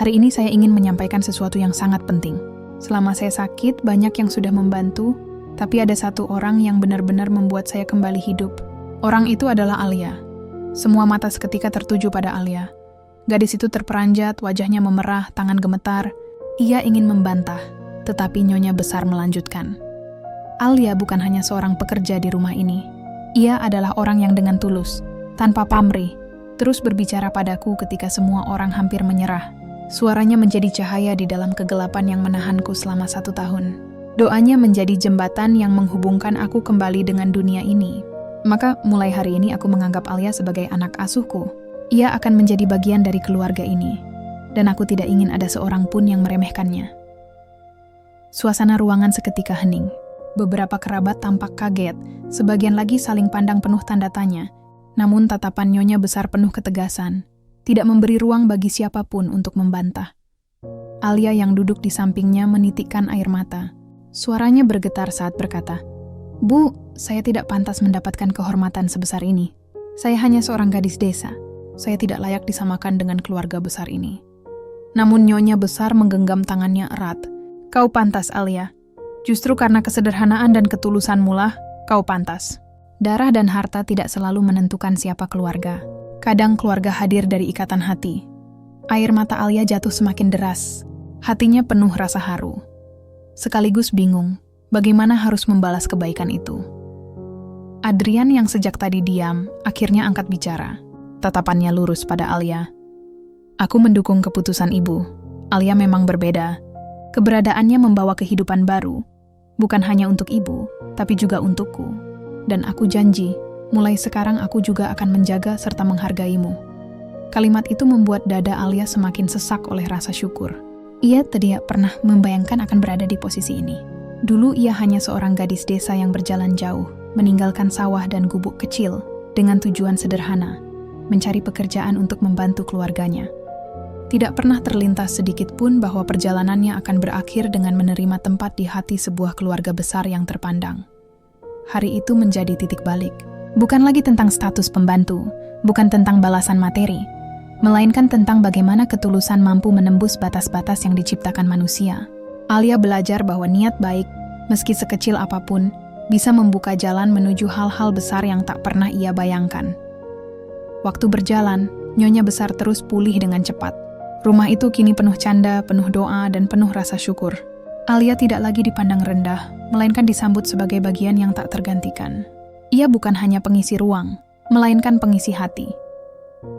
"Hari ini saya ingin menyampaikan sesuatu yang sangat penting. Selama saya sakit, banyak yang sudah membantu, tapi ada satu orang yang benar-benar membuat saya kembali hidup. Orang itu adalah Alia." Semua mata seketika tertuju pada Alia. Gadis itu terperanjat, wajahnya memerah, tangan gemetar. Ia ingin membantah, tetapi nyonya besar melanjutkan. Alia bukan hanya seorang pekerja di rumah ini. Ia adalah orang yang dengan tulus, tanpa pamrih, terus berbicara padaku ketika semua orang hampir menyerah. Suaranya menjadi cahaya di dalam kegelapan yang menahanku selama 1 tahun. Doanya menjadi jembatan yang menghubungkan aku kembali dengan dunia ini. Maka mulai hari ini aku menganggap Alia sebagai anak asuhku. Ia akan menjadi bagian dari keluarga ini, dan aku tidak ingin ada seorang pun yang meremehkannya. Suasana ruangan seketika hening. Beberapa kerabat tampak kaget, sebagian lagi saling pandang penuh tanda tanya. Namun tatapan nyonya besar penuh ketegasan, tidak memberi ruang bagi siapapun untuk membantah. Alia yang duduk di sampingnya menitikkan air mata. Suaranya bergetar saat berkata, "Bu, saya tidak pantas mendapatkan kehormatan sebesar ini. Saya hanya seorang gadis desa. Saya tidak layak disamakan dengan keluarga besar ini." Namun nyonya besar menggenggam tangannya erat. "Kau pantas, Alia. Justru karena kesederhanaan dan ketulusanmu lah, kau pantas." Darah dan harta tidak selalu menentukan siapa keluarga. Kadang keluarga hadir dari ikatan hati. Air mata Alia jatuh semakin deras. Hatinya penuh rasa haru. Sekaligus bingung, bagaimana harus membalas kebaikan itu. Adrian yang sejak tadi diam, akhirnya angkat bicara. Tatapannya lurus pada Alia. "Aku mendukung keputusan ibu. Alia memang berbeda. Keberadaannya membawa kehidupan baru, bukan hanya untuk ibu, tapi juga untukku. Dan aku janji, mulai sekarang aku juga akan menjaga serta menghargaimu." Kalimat itu membuat dada Alia semakin sesak oleh rasa syukur. Ia tidak pernah membayangkan akan berada di posisi ini. Dulu ia hanya seorang gadis desa yang berjalan jauh, meninggalkan sawah dan gubuk kecil, dengan tujuan sederhana, mencari pekerjaan untuk membantu keluarganya. Tidak pernah terlintas sedikit pun bahwa perjalanannya akan berakhir dengan menerima tempat di hati sebuah keluarga besar yang terpandang. Hari itu menjadi titik balik. Bukan lagi tentang status pembantu, bukan tentang balasan materi, melainkan tentang bagaimana ketulusan mampu menembus batas-batas yang diciptakan manusia. Alia belajar bahwa niat baik, meski sekecil apapun, bisa membuka jalan menuju hal-hal besar yang tak pernah ia bayangkan. Waktu berjalan, nyonya besar terus pulih dengan cepat. Rumah itu kini penuh canda, penuh doa, dan penuh rasa syukur. Alia tidak lagi dipandang rendah, melainkan disambut sebagai bagian yang tak tergantikan. Ia bukan hanya pengisi ruang, melainkan pengisi hati.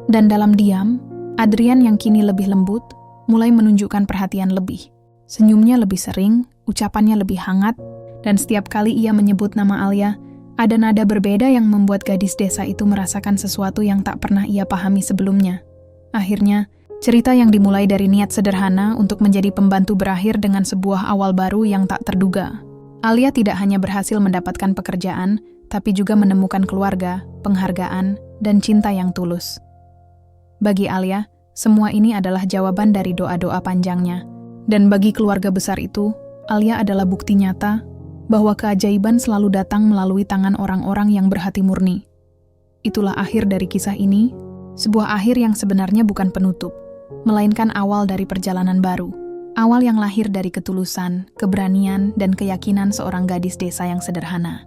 Dan dalam diam, Adrian yang kini lebih lembut, mulai menunjukkan perhatian lebih. Senyumnya lebih sering, ucapannya lebih hangat, dan setiap kali ia menyebut nama Alia, ada nada berbeda yang membuat gadis desa itu merasakan sesuatu yang tak pernah ia pahami sebelumnya. Akhirnya, cerita yang dimulai dari niat sederhana untuk menjadi pembantu berakhir dengan sebuah awal baru yang tak terduga. Alia tidak hanya berhasil mendapatkan pekerjaan, tapi juga menemukan keluarga, penghargaan, dan cinta yang tulus. Bagi Alia, semua ini adalah jawaban dari doa-doa panjangnya. Dan bagi keluarga besar itu, Alia adalah bukti nyata bahwa keajaiban selalu datang melalui tangan orang-orang yang berhati murni. Itulah akhir dari kisah ini, sebuah akhir yang sebenarnya bukan penutup, melainkan awal dari perjalanan baru. Awal yang lahir dari ketulusan, keberanian, dan keyakinan seorang gadis desa yang sederhana.